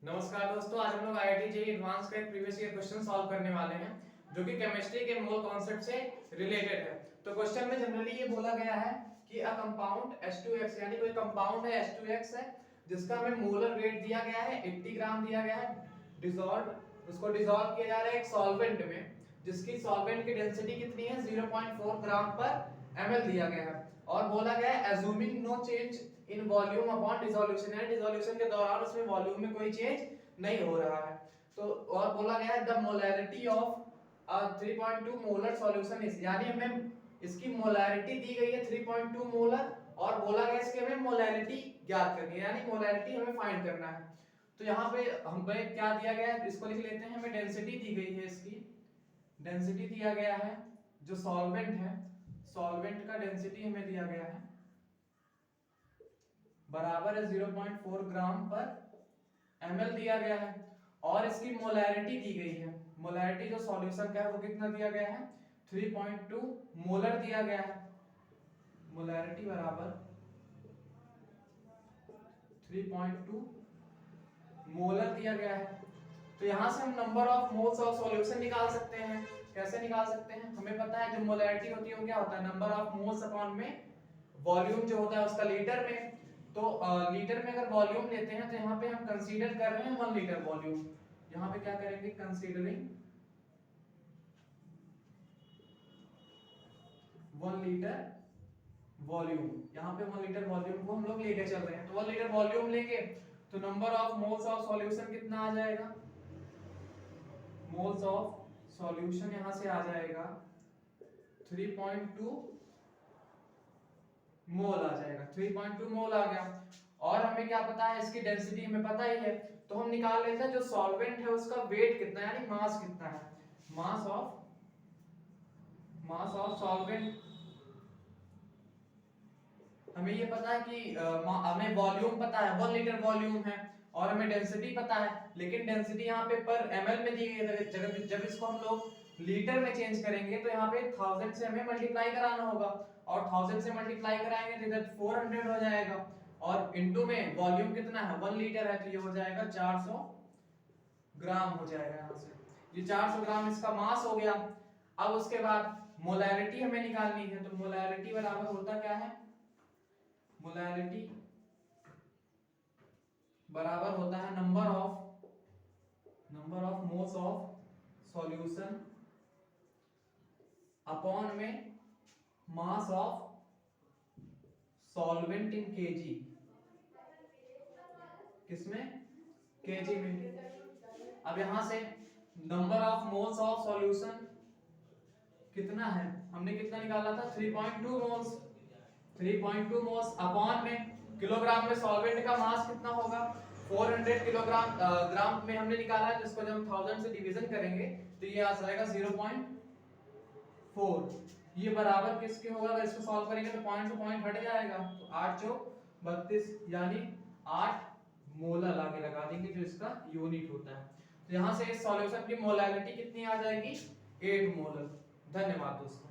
नमस्कार दोस्तों, आज हम लोग IIT JEE एडवांस का एक प्रीवियस ईयर क्वेश्चन सॉल्व करने वाले हैं जो कि केमिस्ट्री के मोल कॉन्सेप्ट से रिलेटेड है। तो क्वेश्चन में जनरली ये बोला गया है कि अ कंपाउंड H2X यानी कोई कंपाउंड है H2X है जिसका हमें मोलर वेट दिया गया है 80 ग्राम दिया गया है, डिसॉल्व उसको डिसॉल्व किया जा रहा है एक सॉल्वेंट में जिसकी सॉल्वेंट की डेंसिटी कितनी है 0.4 ग्राम पर ml दिया गया है और बोला गया है assuming no change in volume upon dissolution यानी डिसोल्यूशन के दौरान उसमें वॉल्यूम में कोई चेंज नहीं हो रहा है। तो और बोला गया है the molarity of 3.2 molar solution is यानी हमें इसकी मोलैरिटी दी गई है 3.2 मोलर और बोला गया इसकी हमें मोलैरिटी ज्ञात करनी है यानी मोलैरिटी हमें फाइंड करना है। तो यहाँ पे हमें क्या दिया गया है इसको लिख लेते हैं। हमें डेंसिटी दी गई है, इसकी डेंसिटी दिया गया है जो सॉल्वेंट है, सॉल्वेंट का डेंसिटी हमें दिया गया है बराबर है 0.4 ग्राम पर ml दिया गया है और इसकी मोलैरिटी दी गई है। मोलैरिटी जो सॉल्यूशन का है वो कितना दिया गया है 3.2 मोलर दिया गया है। मोलैरिटी बराबर 3.2 मोलर दिया गया है। तो यहां से हम number of moles of solution निकाल सकते हैं। कैसे निकाल सकते हैं? हमें पता है जो मोलैरिटी होती है वो क्या होता है नंबर ऑफ मोल्स अपॉन में वॉल्यूम जो होता है उसका लीटर में। तो लीटर में अगर वॉल्यूम लेते हैं तो यहाँ पे हम कंसीडर कर रहे हैं 1 लीटर वॉल्यूम। यहाँ पे क्या करेंगे कंसीडरिंग 1 लीटर वॉल्यूम। यहाँ पे 1 लीटर वॉल्यूम को हम लोग लेके चल रहे हैं। तो 1 लीटर वॉल्यूम लेंगे तो number of moles of solution कितना आ जाएगा? मोल्स ऑफ सॉल्यूशन यहां से आ जाएगा 3.2 मोल आ जाएगा। 3.2 मोल आ गया और हमें क्या पता है इसकी डेंसिटी हमें पता ही है तो हम निकाल लेते हैं जो सॉल्वेंट है उसका वेट कितना है यानी मास कितना है। मास ऑफ सॉल्वेंट हमें ये पता है कि हमें वॉल्यूम पता है 1 लीटर वॉल्यूम है और हमें डेंसिटी पता है, लेकिन डेंसिटी यहाँ पे पर ml में दी गई है। जब इसको हम लोग लीटर में चेंज करेंगे तो यहाँ पे 1000 से हमें मल्टीप्लाई कराना होगा और 1000 से मल्टीप्लाई कराएंगे तो इधर 400 हो जाएगा और इनटू में वॉल्यूम कितना है 1 लीटर है तो ये हो जाएगा 400 ग्राम हो जाएगा। यहाँ से ये 400 ग्राम इसका मास हो गया। अब उसके बाद मोलैरिटी हमें निकालनी है तो मोलैरिटी बराबर होता क्या है? मोलैरिटी बराबर होता है number of moles of solution upon में mass of solvent in kg. किसमें? केजी में। अब यहां से number of moles of solution कितना है हमने कितना निकाला था 3.2 मोल्स। 3.2 मोल्स अपॉन में किलोग्राम में सॉल्वेंट का मास कितना होगा 400 किलोग्राम ग्राम में हमने निकाला है। जिसको जब हम 1000 से डिवीजन करेंगे तो ये आ जाएगा 0.4। ये बराबर किसके होगा? अगर इसको सॉल्व करेंगे तो पॉइंट से पॉइंट हट जाएगा तो 8 चौक 32 यानी 8 मोलर आगे लगा देंगे जो इसका यूनिट होता है। तो यहां से इस सॉल्यूशन की मोलैरिटी कितनी आ जाएगी 8 मोलर। धन्यवाद दोस्तों।